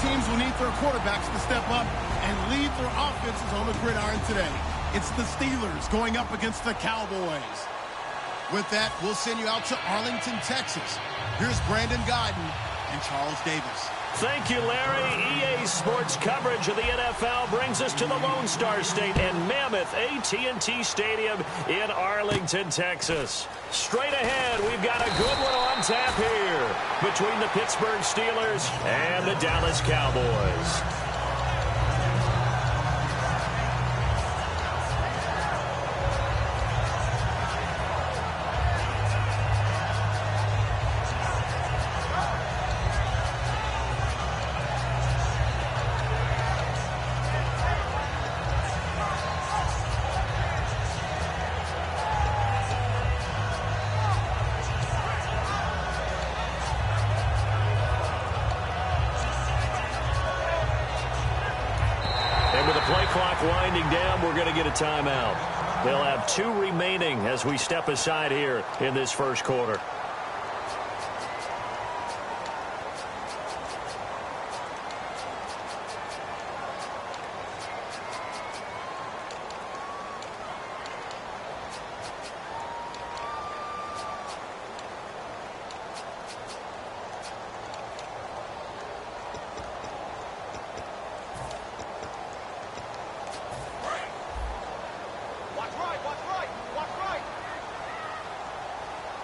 teams will need their quarterbacks to step up and lead their offenses on the gridiron today. It's the Steelers going up against the Cowboys. With that, we'll send you out to Arlington, Texas. Here's Brandon Godden and Charles Davis. Thank you, Larry. EA Sports coverage of the NFL brings us to the Lone Star State and Mammoth AT&T Stadium in Arlington, Texas. Straight ahead, we've got a good one on tap here between the Pittsburgh Steelers and the Dallas Cowboys. Winding down, we're going to get a timeout. They'll have 2 remaining as we step aside here in this first quarter.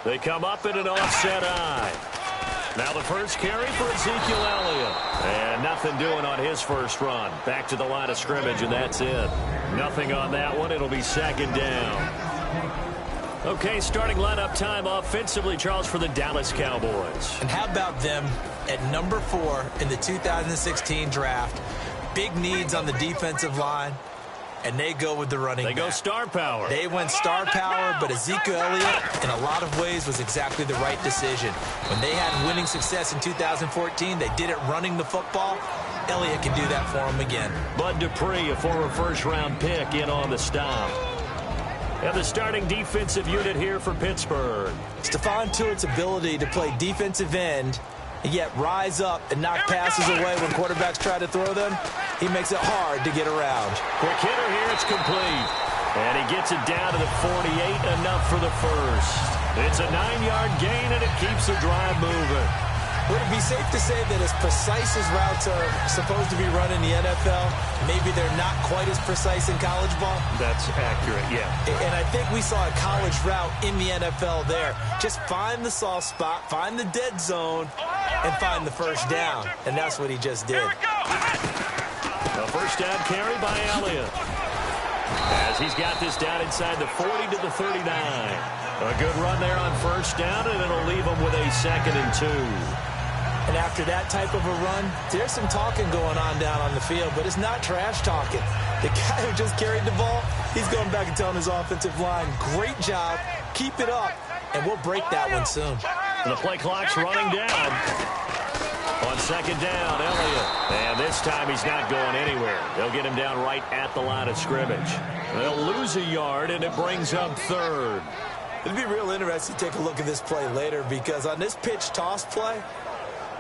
They come up in an offset eye. Now the first carry for Ezekiel Elliott. And nothing doing on his first run. Back to the line of scrimmage, and that's it. Nothing on that one. It'll be second down. Okay, starting lineup time offensively, Charles, for the Dallas Cowboys. And how about them at number 4 in the 2016 draft? Big needs on the defensive line. And they go with the running back. They go star power. They went star power, but Ezekiel Elliott, in a lot of ways, was exactly the right decision. When they had winning success in 2014, they did it running the football. Elliott can do that for them again. Bud Dupree, a former first-round pick, in on the stop. And the starting defensive unit here for Pittsburgh. Stephon Tuitt's ability to play defensive end and yet rise up and knock passes away when quarterbacks try to throw them, he makes it hard to get around. Quick hitter here, it's complete. And he gets it down to the 48, enough for the first. It's a 9-yard gain, and it keeps the drive moving. Would it be safe to say that as precise as routes are supposed to be run in the NFL, maybe they're not quite as precise in college ball? That's accurate, yeah. And I think we saw a college route in the NFL there. Just find the soft spot, find the dead zone, and find the first down. And that's what he just did. A first down carry by Elliott. As he's got this down inside the 40 to the 39. A good run there on first down, and it'll leave him with a 2nd and 2. And after that type of a run, there's some talking going on down on the field, but it's not trash talking. The guy who just carried the ball, he's going back and telling his offensive line, great job, keep it up, and we'll break that one soon. And the play clock's running down. On second down, Elliott. And this time he's not going anywhere. They'll get him down right at the line of scrimmage. They'll lose a yard, and it brings up 3rd. It'd be real interesting to take a look at this play later, because on this pitch toss play,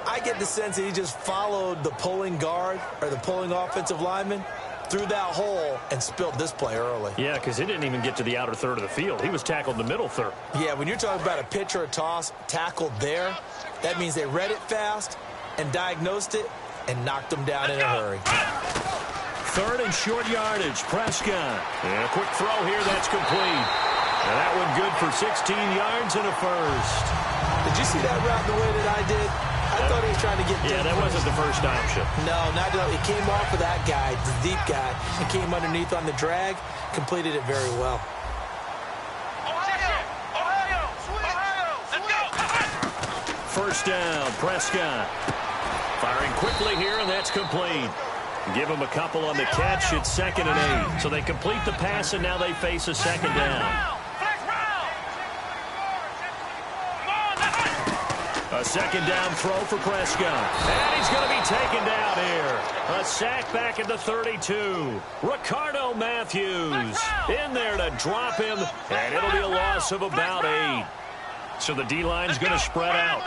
I get the sense that he just followed the pulling guard or the pulling offensive lineman through that hole and spilled this play early. Yeah, because he didn't even get to the outer third of the field. He was tackled in the middle third. Yeah, when you're talking about a pitch or a toss tackled there, that means they read it fast and diagnosed it and knocked him down in a hurry. 3rd and short yardage. Prescott. And a quick throw here. That's complete. And that one good for 16 yards and a first. Did you see that route the way that I did? I thought he was trying to get... Yeah, that wasn't the first option. No, not at all. It came off of that guy, the deep guy, and came underneath on the drag, completed it very well. First down, Prescott. Firing quickly here, and that's complete. Give him a couple on the catch. It's 2nd and 8. So they complete the pass, and now they face a 2nd down. A 2nd down throw for Prescott. And he's going to be taken down here. A sack back at the 32. Ricardo Matthews in there to drop him, and it'll be a loss of about 8. So the D-line's going to spread out.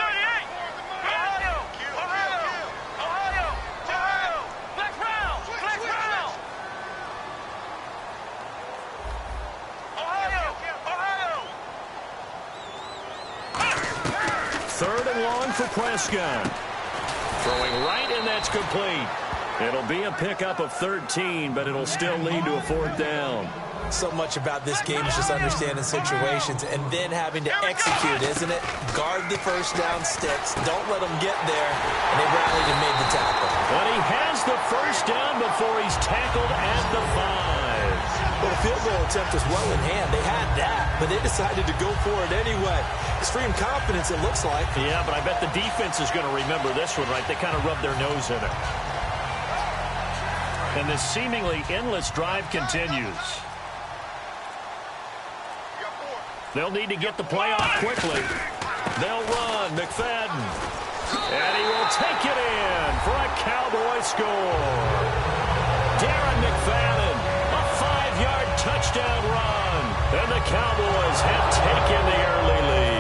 throwing for Prescott. Throwing right, and that's complete. It'll be a pickup of 13, but it'll still lead to a 4th down. So much about this game is just understanding situations and then having to execute, isn't it? Guard the first down sticks. Don't let them get there. And they rallied and made the tackle. But he has the first down before he's tackled at the 5. Well, the field goal attempt was well in hand. They had that, but they decided to go for it anyway. Extreme confidence, it looks like. Yeah, but I bet the defense is going to remember this one, right? They kind of rubbed their nose in it. And this seemingly endless drive continues. They'll need to get the play off quickly. They'll run. McFadden. And he will take it in for a Cowboy score. Darren McFadden, a 5-yard touchdown run. And the Cowboys have taken the early lead.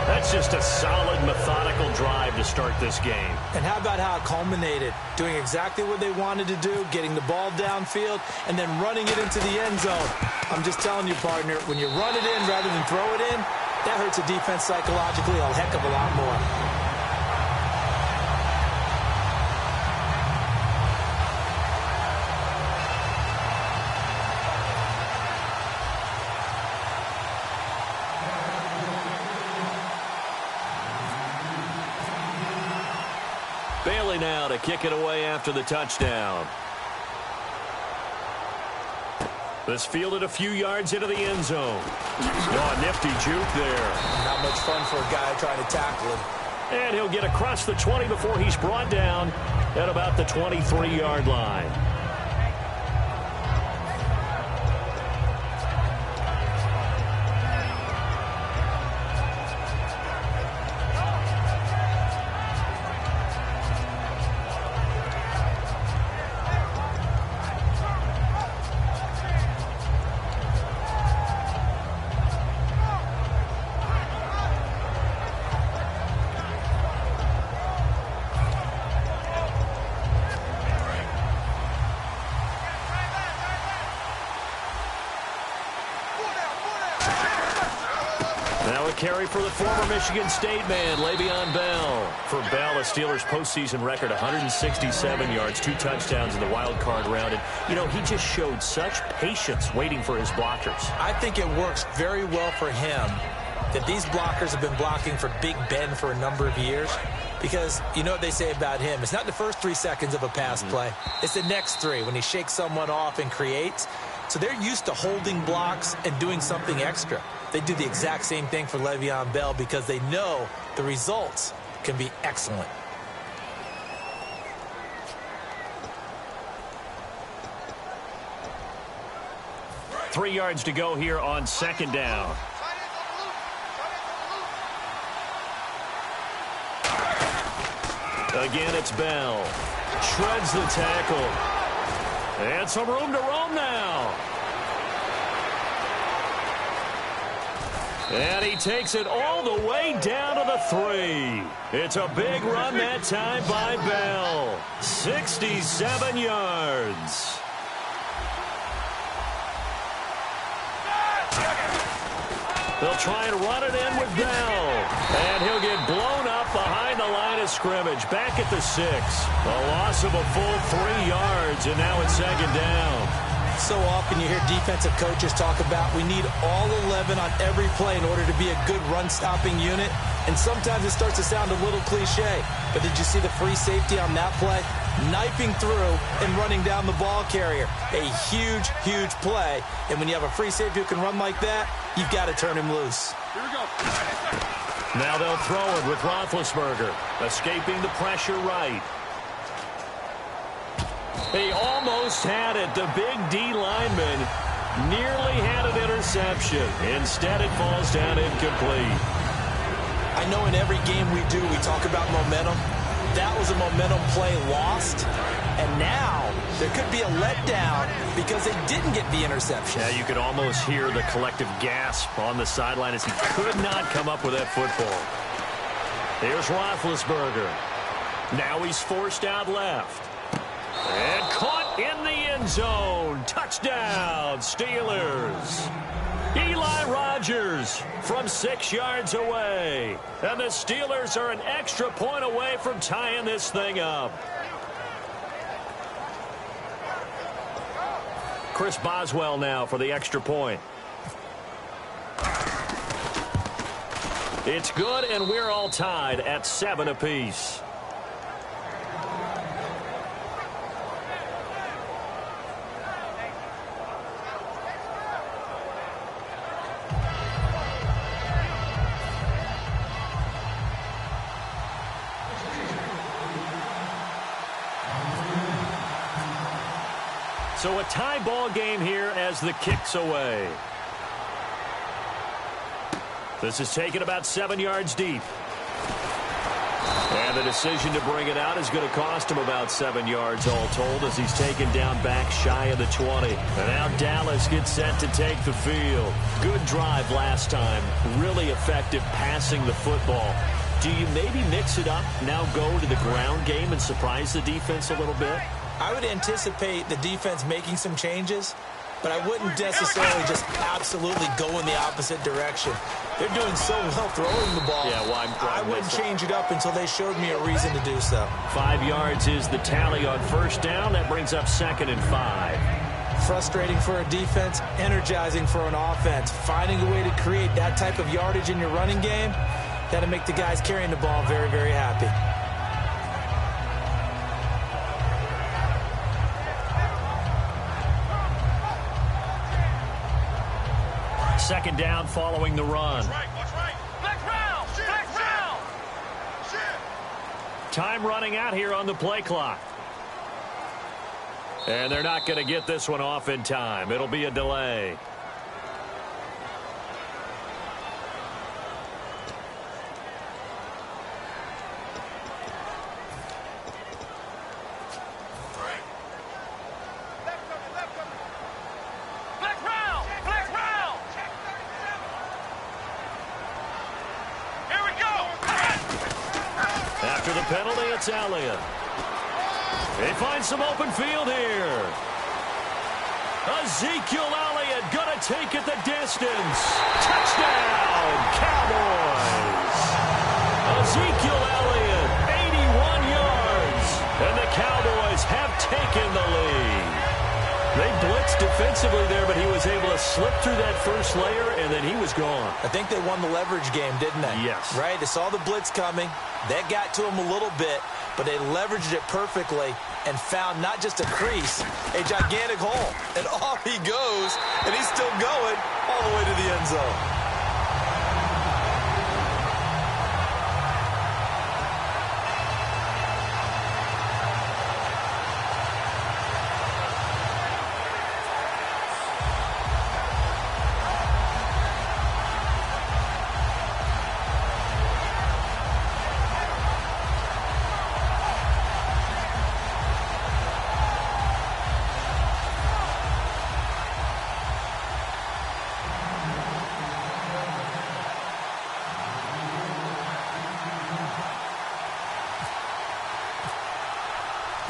That's just a solid, methodical drive to start this game. And how about how it culminated? Doing exactly what they wanted to do, getting the ball downfield, and then running it into the end zone. I'm just telling you, partner, when you run it in rather than throw it in, that hurts a defense psychologically a heck of a lot more. Bailey now to kick it away after the touchdown. This fielded a few yards into the end zone. Oh, a nifty juke there. Not much fun for a guy trying to tackle him. And he'll get across the 20 before he's brought down at about the 23-yard line. Carry for the former Michigan State man, Le'Veon Bell. For Bell, a Steelers postseason record, 167 yards, 2 touchdowns in the wild card round. And, you know, he just showed such patience waiting for his blockers. I think it works very well for him that these blockers have been blocking for Big Ben for a number of years. Because you know what they say about him. It's not the first 3 seconds of a pass play. It's the next 3 when he shakes someone off and creates. So they're used to holding blocks and doing something extra. They do the exact same thing for Le'Veon Bell because they know the results can be excellent. Three yards to go here on 2nd down. Again, it's Bell. Shreds the tackle. And some room to roam now. And he takes it all the way down to the 3. It's a big run that time by Bell. 67 yards. They'll try and run it in with Bell. And he'll get blown up behind the line of scrimmage. Back at the 6. A loss of a full 3 yards, and now it's 2nd down. So often you hear defensive coaches talk about we need all 11 on every play in order to be a good run-stopping unit. And sometimes it starts to sound a little cliche. But did you see the free safety on that play? Knifing through and running down the ball carrier. A huge, huge play. And when you have a free safety who can run like that, you've got to turn him loose. Here we go. Now they'll throw it with Roethlisberger. Escaping the pressure right. He almost had it. The big D lineman nearly had an interception. Instead, it falls down incomplete. I know in every game we do, we talk about momentum. That was a momentum play lost. And now there could be a letdown because they didn't get the interception. Yeah, you could almost hear the collective gasp on the sideline as he could not come up with that football. Here's Roethlisberger. Now he's forced out left. And caught in the end zone. Touchdown, Steelers. Eli Rogers from 6 yards away. And the Steelers are an extra point away from tying this thing up. Chris Boswell now for the extra point. It's good, and we're all tied at 7 apiece. So a tie ball game here as the kick's away. This is taken about 7 yards deep. And the decision to bring it out is going to cost him about 7 yards all told as he's taken down back shy of the 20. And now Dallas gets set to take the field. Good drive last time. Really effective passing the football. Do you maybe mix it up, now go to the ground game and surprise the defense a little bit? I would anticipate the defense making some changes, but I wouldn't necessarily just absolutely go in the opposite direction. They're doing so well throwing the ball. Yeah, I wouldn't change it up until they showed me a reason to do so. 5 yards is the tally on first down. That brings up 2nd and 5. Frustrating for a defense, energizing for an offense. Finding a way to create that type of yardage in your running game, that'll make the guys carrying the ball very, very happy. Second down following the run. Time running out here on the play clock. And they're not going to get this one off in time. It'll be a delay. After the penalty, it's Elliott. They find some open field here. Ezekiel Elliott going to take it the distance. Touchdown, Cowboys. Ezekiel Elliott, 81 yards. And the Cowboys have taken the lead. They blitzed defensively there, but he was able to slip through that first layer, and then he was gone. I think they won the leverage game, didn't they? Yes. Right? They saw the blitz coming. That got to him a little bit, but they leveraged it perfectly and found not just a crease, a gigantic hole. And off he goes, and he's still going all the way to the end zone.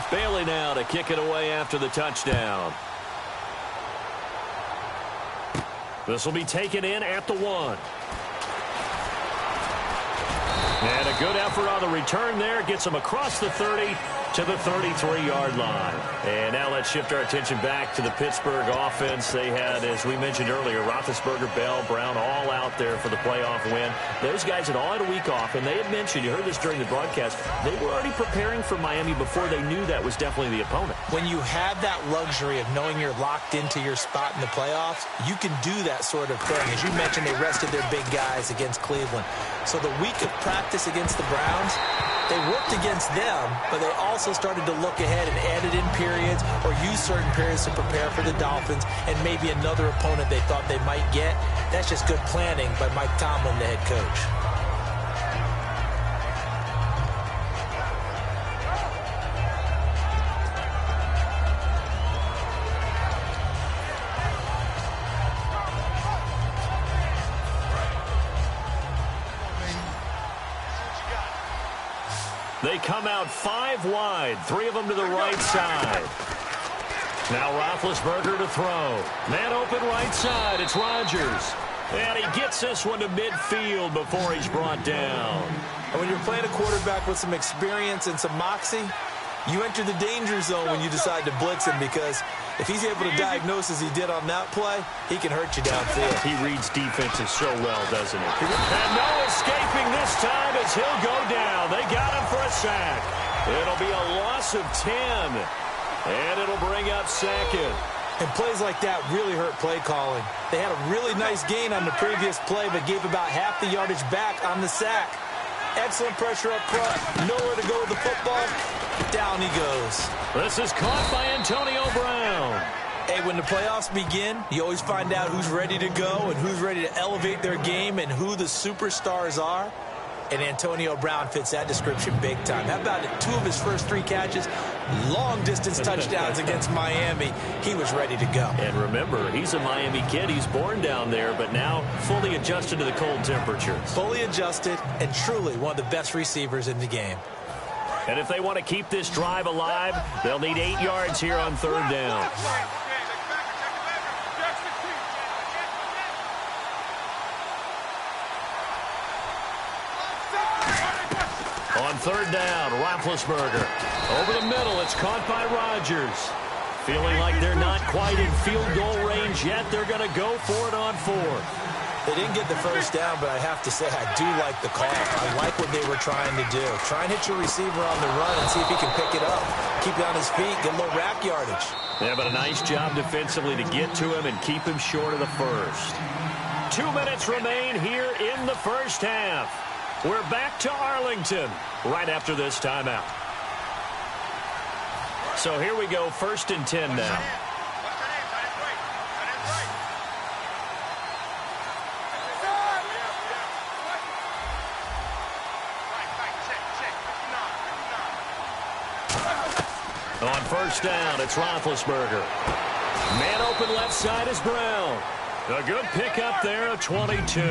Bailey now to kick it away after the touchdown. This will be taken in at the 1. And a good effort on the return there. Gets him across the 30 to the 33-yard line. And now let's shift our attention back to the Pittsburgh offense. They had, as we mentioned earlier, Roethlisberger, Bell, Brown all out there for the playoff win. Those guys had all had a week off, and they had mentioned, you heard this during the broadcast, they were already preparing for Miami before they knew that was definitely the opponent. When you have that luxury of knowing you're locked into your spot in the playoffs, you can do that sort of thing. As you mentioned, they rested their big guys against Cleveland. So the week of practice against the Browns, they worked against them, but they also started to look ahead and added in periods or used certain periods to prepare for the Dolphins and maybe another opponent they thought they might get. That's just good planning by Mike Tomlin, the head coach. They come out 5 wide, 3 of them to the right side. Now Roethlisberger to throw. Man open right side. It's Rodgers. And he gets this one to midfield before he's brought down. And when you're playing a quarterback with some experience and some moxie, you enter the danger zone when you decide to blitz him, because if he's able to diagnose as he did on that play, he can hurt you downfield. He reads defenses so well, doesn't he? And no escaping this time as he'll go down. They got him for a sack. It'll be a loss of 10. And it'll bring up second. And plays like that really hurt play calling. They had a really nice gain on the previous play, but gave about half the yardage back on the sack. Excellent pressure up front. Nowhere to go with the football. Down he goes. This is caught by Antonio Brown. Hey, when the playoffs begin, you always find out who's ready to go and who's ready to elevate their game and who the superstars are. And Antonio Brown fits that description big time. How about it? 2 of his first 3 catches, long-distance touchdowns against Miami. He was ready to go. And remember, he's a Miami kid. He's born down there, but now fully adjusted to the cold temperatures. Fully adjusted and truly one of the best receivers in the game. And if they want to keep this drive alive, they'll need 8 yards here on 3rd down. On 3rd down, Roethlisberger. Over the middle, it's caught by Rodgers. Feeling like they're not quite in field goal range yet, they're going to go for it on 4th. They didn't get the first down, but I have to say I do like the call. I like what they were trying to do. Try and hit your receiver on the run and see if he can pick it up. Keep it on his feet, get a little rack yardage. Yeah, but a nice job defensively to get to him and keep him short of the first. 2 minutes remain here in the first half. We're back to Arlington right after this timeout. So here we go, 1st and 10 now. On 1st down, it's Roethlisberger. Man open left side is Brown. A good pickup there, a 22.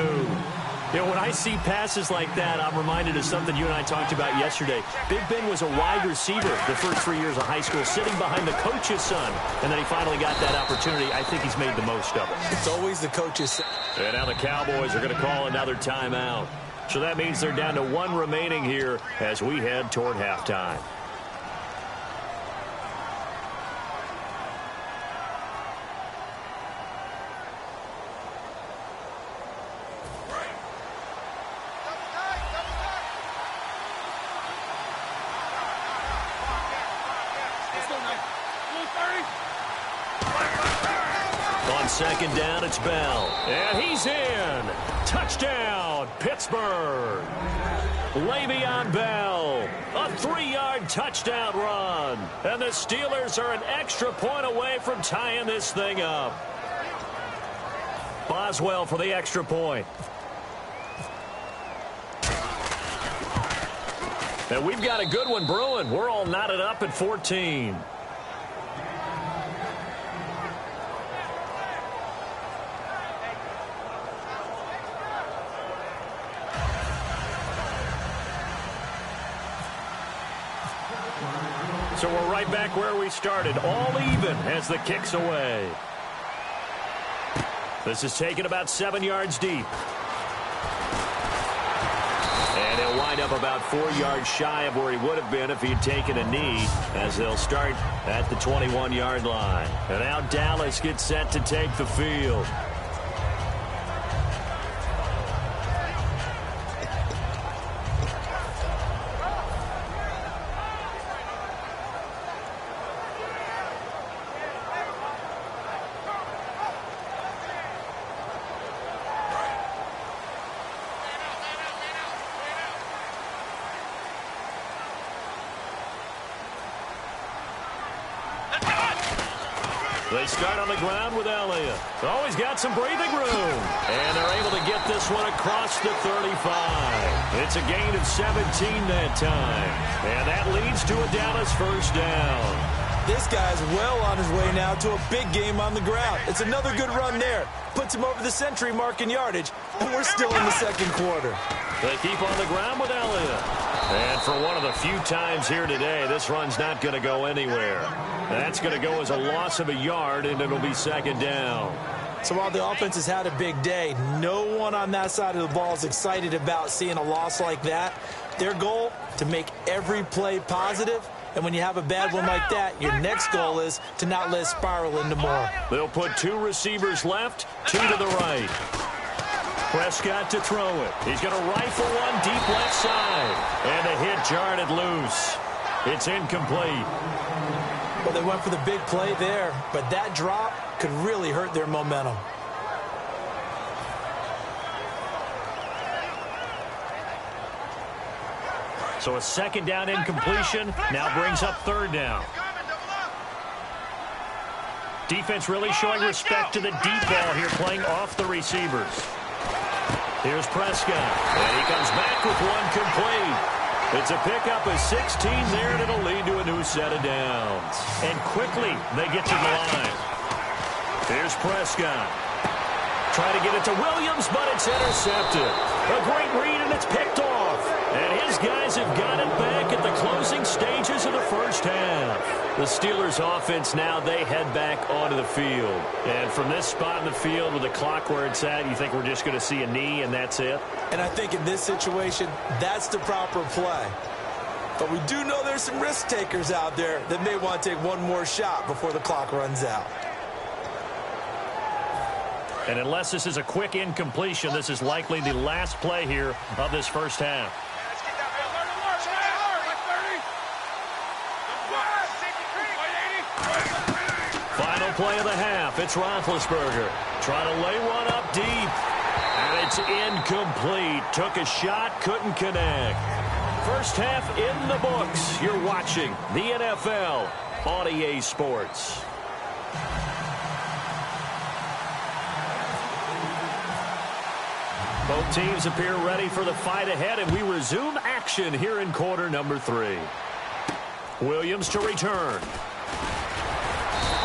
You know, when I see passes like that, I'm reminded of something you and I talked about yesterday. Big Ben was a wide receiver the first 3 years of high school, sitting behind the coach's son. And then he finally got that opportunity. I think he's made the most of it. It's always the coach's son. And now the Cowboys are going to call another timeout. So that means they're down to 1 remaining here as we head toward halftime. On 2nd down, it's Bell. And he's in. Touchdown, Pittsburgh. Le'Veon Bell. A 3-yard touchdown run. And the Steelers are an extra point away from tying this thing up. Boswell for the extra point. And we've got a good one brewing. We're all knotted up at 14. So we're right back where we started, all even as the kick's away. This is taken about 7 yards deep. And he'll wind up about 4 yards shy of where he would have been if he'd taken a knee, as they'll start at the 21-yard line. And now Dallas gets set to take the field. They start on the ground with Elliott. Oh, he's got some breathing room. And they're able to get this one across the 35. It's a gain of 17 that time. And that leads to a Dallas first down. This guy's well on his way now to a big game on the ground. It's another good run there. Puts him over the century mark in yardage. And we're still in the 2nd quarter. They keep on the ground with Elliott. And for one of the few times here today, this run's not going to go anywhere. That's going to go as a loss of a yard, and it'll be second down. So while the offense has had a big day, no one on that side of the ball is excited about seeing a loss like that. Their goal, to make every play positive. And when you have a bad one like that, your next goal is to not let it spiral into more. They'll put two receivers left, two to the right. Prescott to throw it. He's going to rifle one deep left side. And the hit jarred it loose. It's incomplete. Well, they went for the big play there, but that drop could really hurt their momentum. So a second down incompletion now brings up third down. Defense really showing respect to the deep ball here, playing off the receivers. Here's Prescott, and he comes back with one complete. It's a pickup of 16 there, and it'll lead to a new set of downs. And quickly, they get to the line. Here's Prescott. Trying to get it to Williams, but it's intercepted. A great read, and it's picked off. And his guys have got it back at the closing stages of the first half. The Steelers' offense now, they head back onto the field. And from this spot in the field with the clock where it's at, you think we're just going to see a knee and that's it? And I think in this situation, that's the proper play. But we do know there's some risk takers out there that may want to take one more shot before the clock runs out. And unless this is a quick incompletion, this is likely the last play here of this first half. Final play of the half. It's Roethlisberger. Trying to lay one up deep. And it's incomplete. Took a shot, couldn't connect. First half in the books. You're watching the NFL on EA Sports. Both teams appear ready for the fight ahead, and we resume action here in quarter number 3. Williams to return.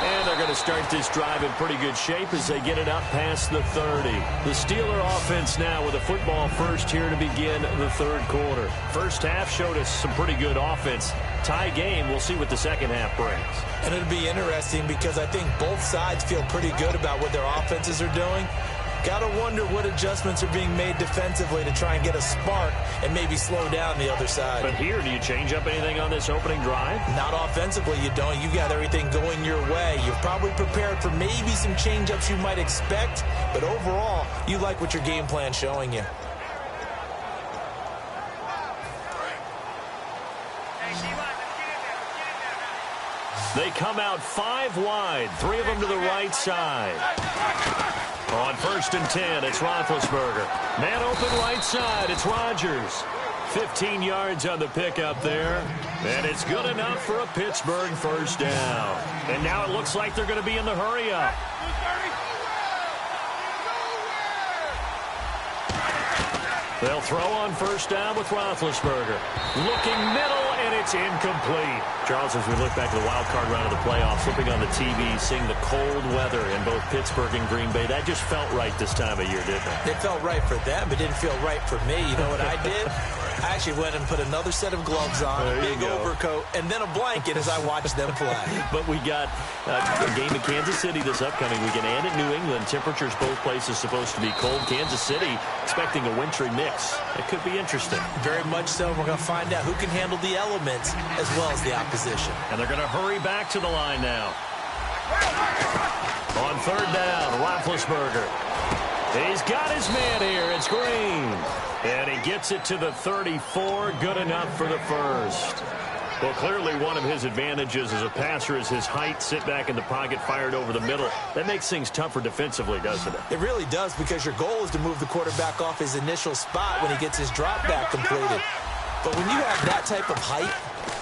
And they're going to start this drive in pretty good shape as they get it up past the 30. The Steeler offense now with a football first here to begin the third quarter. First half showed us some pretty good offense. Tie game, we'll see what the second half brings. And it'll be interesting because I think both sides feel pretty good about what their offenses are doing. Got to wonder what adjustments are being made defensively to try and get a spark and maybe slow down the other side. But here, do you change up anything on this opening drive? Not offensively, you don't. You got everything going your way. You've probably prepared for maybe some change-ups you might expect, but overall, you like what your game plan's showing you. They come out 5 wide, 3 of them to the right side. On 1st and 10, it's Roethlisberger. Man open right side, it's Rodgers. 15 yards on the pickup there. And it's good enough for a Pittsburgh first down. And now it looks like they're going to be in the hurry-up. They'll throw on first down with Roethlisberger. Looking middle, and it's incomplete. Charles, as we look back to the wild card round of the playoffs, flipping on the TV, seeing the cold weather in both Pittsburgh and Green Bay, that just felt right this time of year, didn't it? It felt right for them. It didn't feel right for me. You know what I did? I actually went and put another set of gloves on, a big overcoat, and then a blanket as I watched them play. But we got a game in Kansas City this upcoming weekend and at New England. Temperatures both places supposed to be cold. Kansas City expecting a wintry mix. It could be interesting. Very much so. We're going to find out who can handle the elements as well as the opposition. And they're going to hurry back to the line now. On 3rd down, Roethlisberger. He's got his man here. It's Green. And he gets it to the 34. Good enough for the first. Well, clearly one of his advantages as a passer is his height. Sit back in the pocket, fired over the middle. That makes things tougher defensively, doesn't it? It really does, because your goal is to move the quarterback off his initial spot when he gets his drop back completed. But when you have that type of height,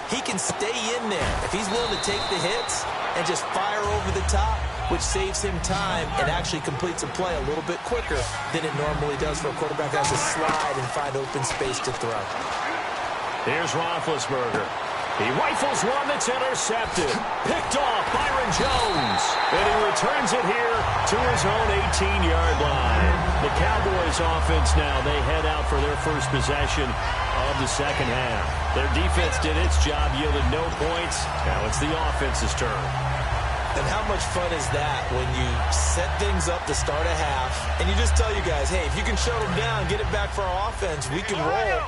he can stay in there. If he's willing to take the hits and just fire over the top, which saves him time and actually completes a play a little bit quicker than it normally does for a quarterback that has to slide and find open space to throw. Here's Roethlisberger. He rifles one that's intercepted. Picked off Byron Jones. And he returns it here to his own 18-yard line. The Cowboys offense now, they head out for their first possession of the second half. Their defense did its job, yielded no points. Now it's the offense's turn. And how much fun is that when you set things up to start a half and you just tell you guys, hey, if you can shut them down, get it back for our offense, we can roll.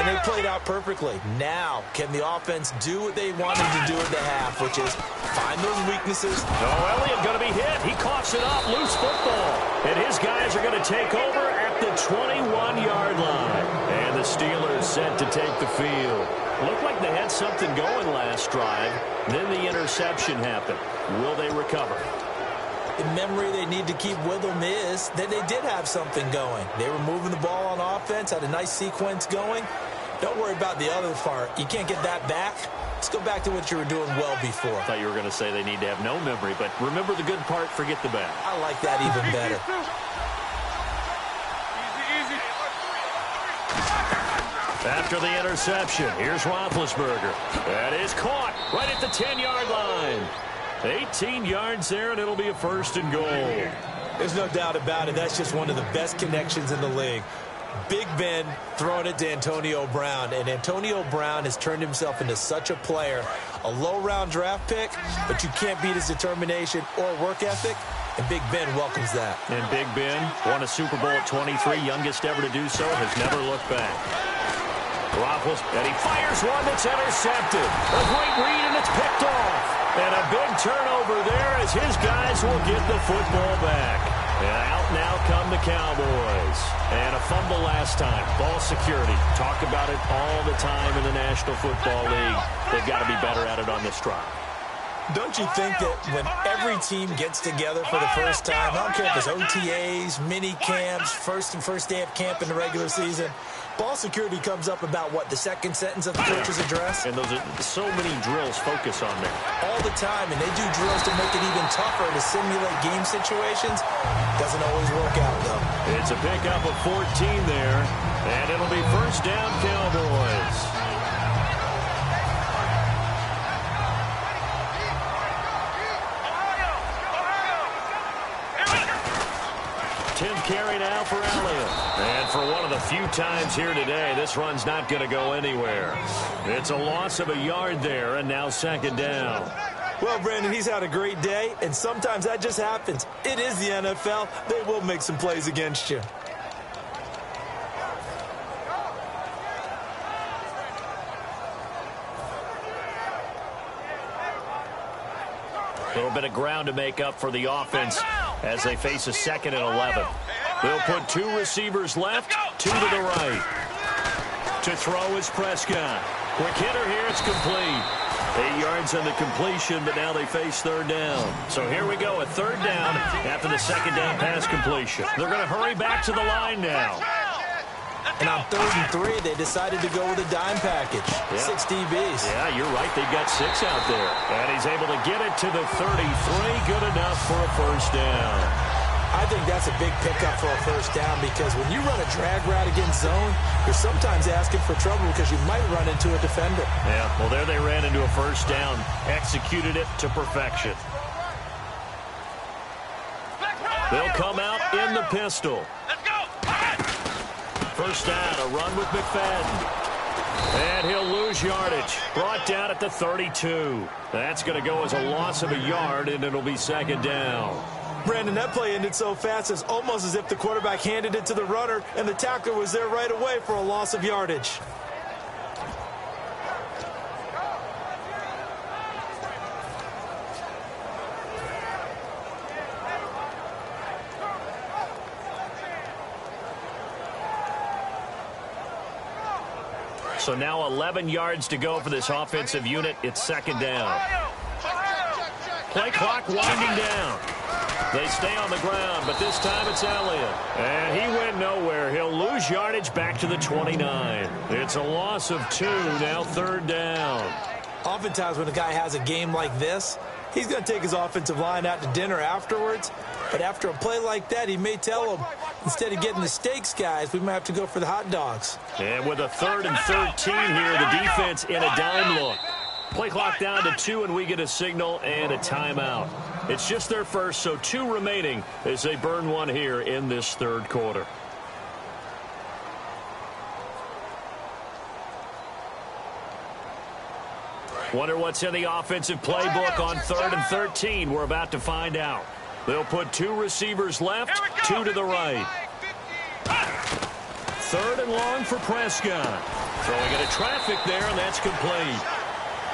And they played out perfectly. Now, can the offense do what they wanted to do at the half, which is find those weaknesses? Oh, Elliott going to be hit. He coughs it up. Loose football. And his guys are going to take over at the 21-yard line. And the Steelers set to take the field. Looked like they had something going last drive. Then the interception happened. Will they recover? The memory they need to keep with them is that they did have something going. They were moving the ball on offense, had a nice sequence going. Don't worry about the other part. You can't get that back. Let's go back to what you were doing well before. I thought you were going to say they need to have no memory, but remember the good part, forget the bad. I like that even better. After the interception, here's Roethlisberger. That is caught right at the 10-yard line. 18 yards there, and it'll be a first and goal. There's no doubt about it. That's just one of the best connections in the league. Big Ben throwing it to Antonio Brown, and Antonio Brown has turned himself into such a player. A low-round draft pick, but you can't beat his determination or work ethic, and Big Ben welcomes that. And Big Ben won a Super Bowl at 23, youngest ever to do so, has never looked back. And he fires one that's intercepted. A great read, and it's picked off. And a big turnover there as his guys will get the football back. And out now come the Cowboys. And a fumble last time. Ball security. Talk about it all the time in the National Football League. They've got to be better at it on this drive. Don't you think that when every team gets together for the first time, I don't care if it's OTAs, mini camps, first day of camp in the regular season, ball security comes up about, what, the second sentence of the coach's address? And those are so many drills focus on that. All the time, and they do drills to make it even tougher to simulate game situations. Doesn't always work out, though. It's a pickup of 14 there, and it'll be first down Cowboys. 10th carry now for Elliott. And for one of the few times here today, this run's not going to go anywhere. It's a loss of a yard there, and now second down. Well, Brandon, he's had a great day, and sometimes that just happens. It is the NFL. They will make some plays against you. A little bit of ground to make up for the offense as they face a 2nd and 11. They'll put 2 receivers left, 2 to the right. To throw is Prescott. Quick hitter here, it's complete. 8 yards on the completion, but now they face third down. So here we go, a third down after the second down pass completion. They're going to hurry back to the line now. And on 3rd and 3, they decided to go with a dime package. Yeah. 6 DBs. Yeah, you're right. They've got 6 out there. And he's able to get it to the 33. Good enough for a first down. I think that's a big pickup for a first down because when you run a drag route against zone, you're sometimes asking for trouble because you might run into a defender. Yeah, well, there they ran into a first down. Executed it to perfection. They'll come out in the pistol. First down, a run with McFadden. And he'll lose yardage. Brought down at the 32. That's going to go as a loss of a yard, and it'll be second down. Brandon, that play ended so fast, it's almost as if the quarterback handed it to the runner, and the tackler was there right away for a loss of yardage. So now 11 yards to go for this offensive unit. It's second down. Play clock winding down. They stay on the ground, but this time it's Elliott. And he went nowhere. He'll lose yardage back to the 29. It's a loss of 2, now third down. Oftentimes when a guy has a game like this, he's going to take his offensive line out to dinner afterwards. But after a play like that, he may tell them, instead of getting the steaks, guys, we might have to go for the hot dogs. And with a 3rd and 13 here, the defense in a dime look. Play clock down to 2, and we get a signal and a timeout. It's just their first, so 2 remaining as they burn one here in this third quarter. Wonder what's in the offensive playbook on 3rd and 13. We're about to find out. They'll put 2 receivers left, 2 to the right. 3rd and long for Prescott. Throwing into traffic there, and that's complete.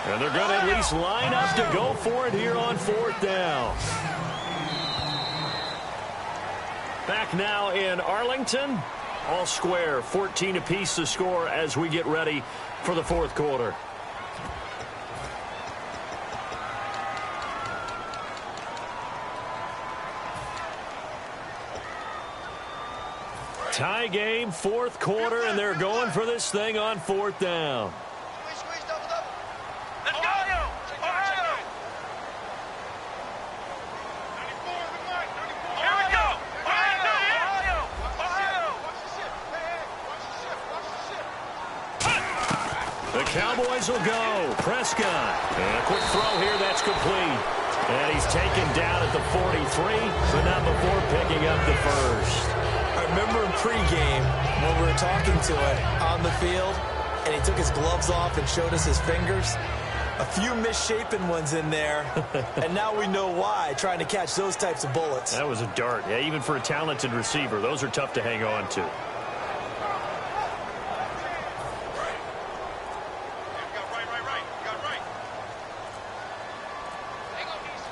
And they're going to at least line up to go for it here on 4th down. Back now in Arlington. All square, 14 apiece to score as we get ready for the 4th quarter. Tie game, 4th quarter, and they're going for this thing on 4th down. The Cowboys will go. Prescott. And a quick throw here. That's complete. And he's taken down at the 43, but not before picking up the first. I remember in pregame when we were talking to it on the field, and he took his gloves off and showed us his fingers. A few misshapen ones in there, and now we know why, trying to catch those types of bullets. That was a dart. Yeah, even for a talented receiver, those are tough to hang on to.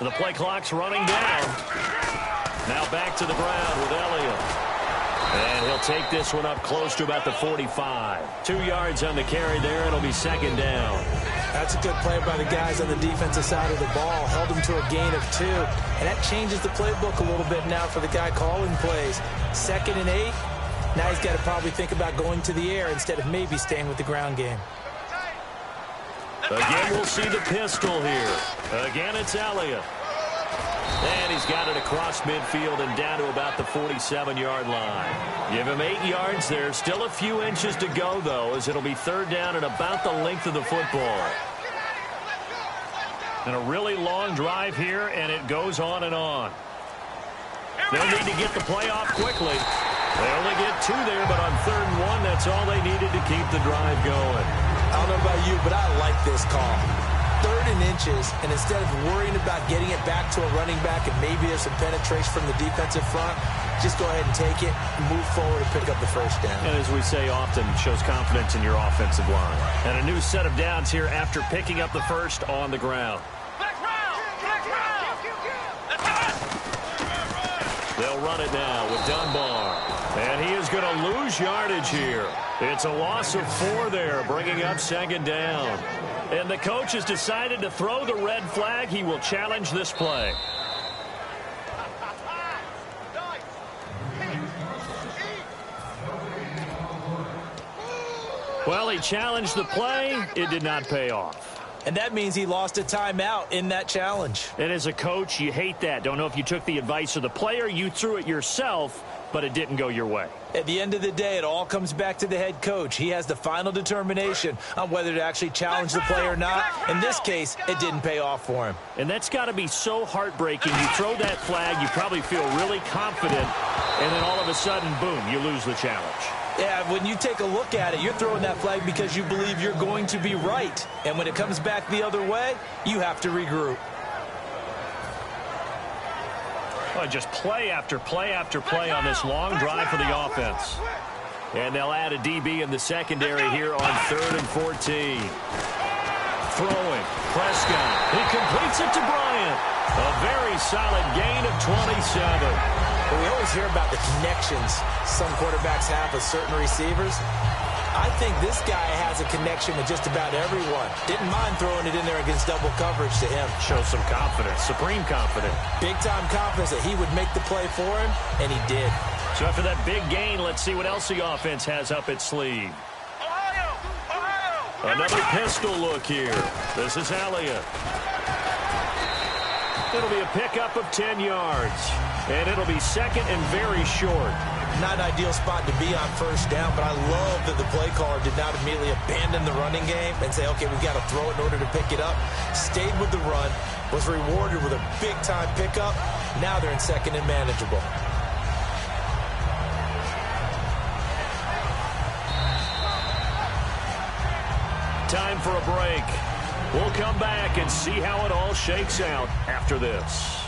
The play clock's running down. Now back to the ground with Elliott. And he'll take this one up close to about the 45. 2 yards on the carry there. It'll be 2nd down. That's a good play by the guys on the defensive side of the ball. Held him to a gain of 2. And that changes the playbook a little bit now for the guy calling plays. 2nd and 8. Now he's got to probably think about going to the air instead of maybe staying with the ground game. Again, we'll see the pistol here. Again, it's Elliott. And he's got it across midfield and down to about the 47-yard line. Give him 8 yards there. Still a few inches to go, though, as it'll be 3rd down and about the length of the football. And a really long drive here, and it goes on and on. They'll need to get the play off quickly. They only get 2 there, but on 3rd and 1, that's all they needed to keep the drive going. I don't know about you, but I like this call. 3rd and inches, and instead of worrying about getting it back to a running back and maybe there's some penetration from the defensive front, just go ahead and take it, move forward, and pick up the 1st down. And as we say often, shows confidence in your offensive line. And a new set of downs here after picking up the first on the ground. They'll run it now with Dunbar. And he is going to lose yardage here. It's a loss of 4 there, bringing up 2nd down. And the coach has decided to throw the red flag. He will challenge this play. Well, he challenged the play. It did not pay off. And that means he lost a timeout in that challenge. And as a coach, you hate that. Don't know if you took the advice of the player, you threw it yourself, but it didn't go your way. At the end of the day, it all comes back to the head coach. He has the final determination on whether to actually challenge the play or not. In this case, it didn't pay off for him. And that's got to be so heartbreaking. You throw that flag, you probably feel really confident, and then all of a sudden, boom, you lose the challenge. Yeah, when you take a look at it, you're throwing that flag because you believe you're going to be right. And when it comes back the other way, you have to regroup. Well, just play after play after play on this long drive for the offense. And they'll add a DB in the secondary here on 3rd and 14. Throwing. Prescott. He completes it to Bryant. A very solid gain of 27. We always hear about the connections some quarterbacks have with certain receivers. I think this guy has a connection with just about everyone. Didn't mind throwing it in there against double coverage to him. Shows some confidence, supreme confidence. Big-time confidence that he would make the play for him, and he did. So after that big gain, let's see what else the offense has up its sleeve. Another pistol look here. This is Elliott. It'll be a pickup of 10 yards. And it'll be 2nd and very short. Not an ideal spot to be on first down, but I love that the play caller did not immediately abandon the running game and say, okay, we've got to throw it in order to pick it up. Stayed with the run, was rewarded with a big-time pickup. Now they're in second and manageable. Time for a break. We'll come back and see how it all shakes out after this.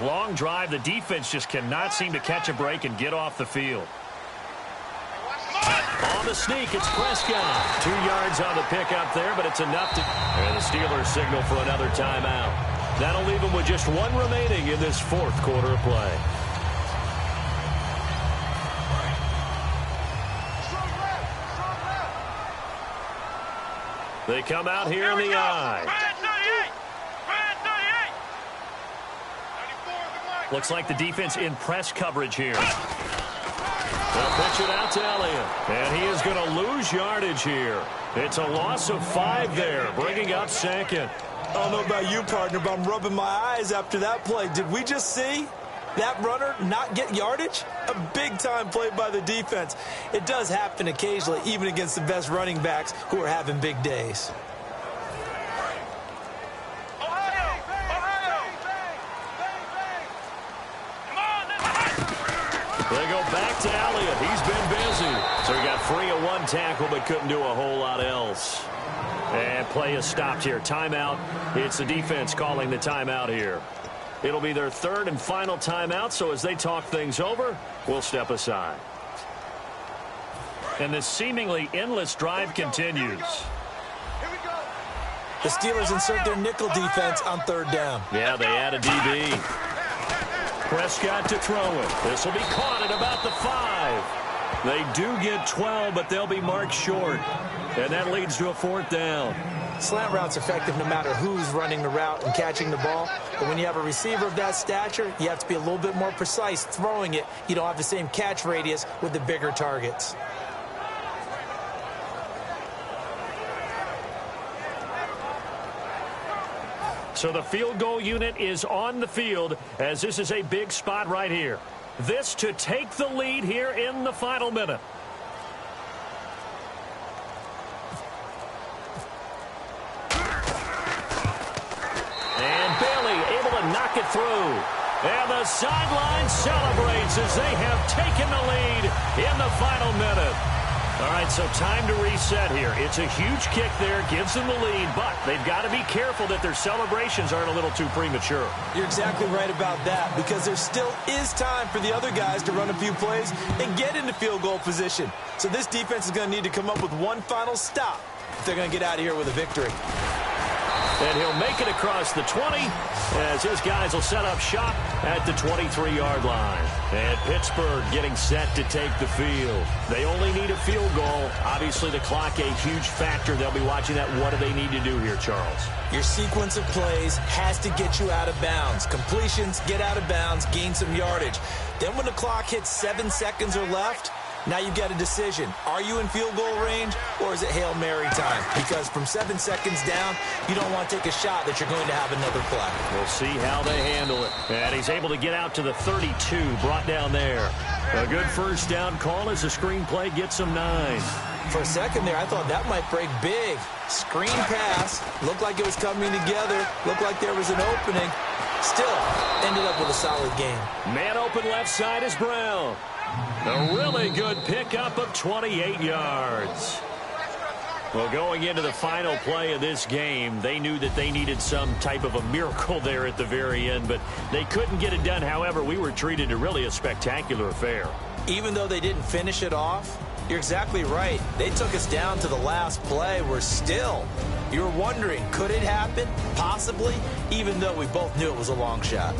Long drive. The defense just cannot seem to catch a break and get off the field. On the sneak, it's Prescott. 2 yards on the pickup there, but it's enough to... And the Steelers signal for another timeout. That'll leave them with just 1 remaining in this fourth quarter of play. They come out here in the eye. Looks like the defense in press coverage here. They'll pitch it out to Elliott. And he is going to lose yardage here. It's a loss of 5 there, bringing up second. I don't know about you, partner, but I'm rubbing my eyes after that play. Did we just see that runner not get yardage? A big-time play by the defense. It does happen occasionally, even against the best running backs who are having big days. They go back to Elliott. He's been busy. So he got free of 1 tackle, but couldn't do a whole lot else. And play is stopped here. Timeout. It's the defense calling the timeout here. It'll be their 3rd and final timeout, so as they talk things over, we'll step aside. And this seemingly endless drive continues. The Steelers insert their nickel defense on 3rd down. Yeah, they add a DB. Prescott to throw it. This will be caught at about the 5. They do get 12, but they'll be marked short. And that leads to a 4th down. Slant route's effective no matter who's running the route and catching the ball. But when you have a receiver of that stature, you have to be a little bit more precise throwing it. You don't have the same catch radius with the bigger targets. So the field goal unit is on the field as this is a big spot right here. This to take the lead here in the final minute. And Bailey able to knock it through. And the sideline celebrates as they have taken the lead in the final minute. All right, so time to reset here. It's a huge kick there, gives them the lead, but they've got to be careful that their celebrations aren't a little too premature. You're exactly right about that, because there still is time for the other guys to run a few plays and get into field goal position. So this defense is going to need to come up with one final stop if they're going to get out of here with a victory. And he'll make it across the 20 as his guys will set up shop at the 23-yard line. And Pittsburgh getting set to take the field. They only need a field goal. Obviously, the clock a huge factor. They'll be watching that. What do they need to do here, Charles? Your sequence of plays has to get you out of bounds. Completions, get out of bounds, gain some yardage. Then when the clock hits 7 seconds or left, now you've got a decision. Are you in field goal range, or is it Hail Mary time? Because from 7 seconds down, you don't want to take a shot that you're going to have another play. We'll see how they handle it. And he's able to get out to the 32, brought down there. A good first down call as the screen play gets him 9. For a second there, I thought that might break big. Screen pass. Looked like it was coming together. Looked like there was an opening. Still, ended up with a solid game. Man open left side is Brown. A really good pickup of 28 yards. Well, going into the final play of this game, they knew that they needed some type of a miracle there at the very end, but they couldn't get it done. However, we were treated to really a spectacular affair. Even though they didn't finish it off, you're exactly right. They took us down to the last play. We're still, you were wondering, could it happen? Possibly, even though we both knew it was a long shot.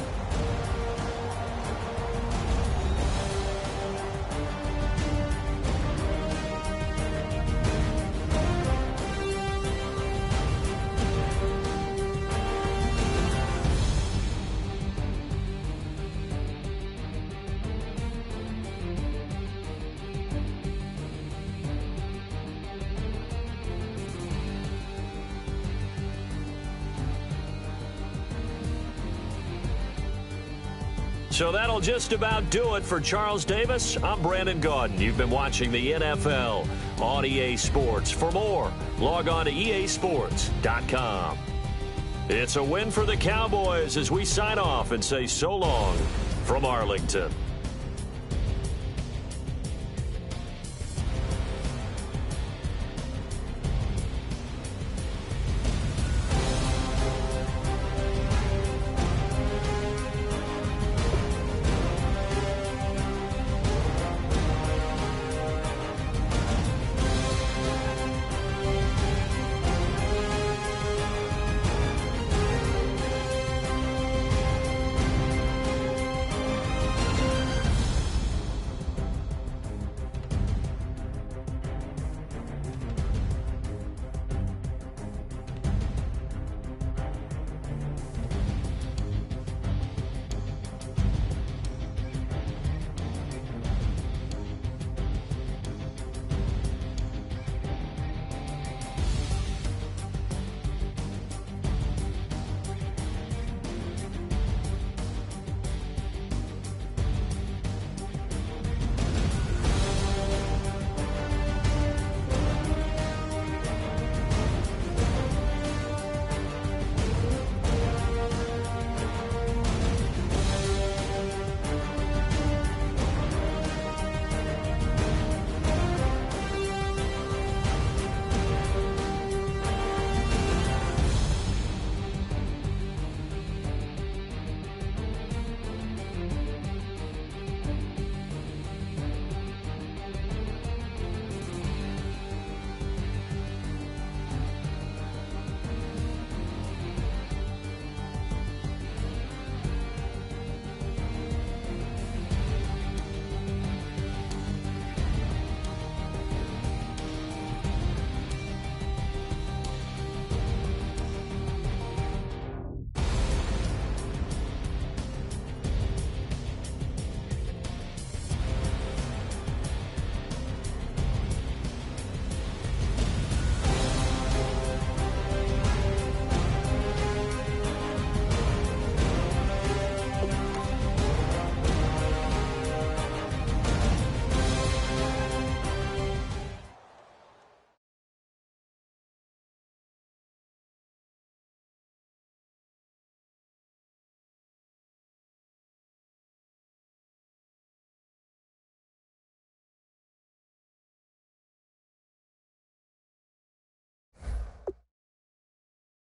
So that'll just about do it for Charles Davis. I'm Brandon Gaudin. You've been watching the NFL on EA Sports. For more, log on to easports.com. It's a win for the Cowboys as we sign off and say so long from Arlington.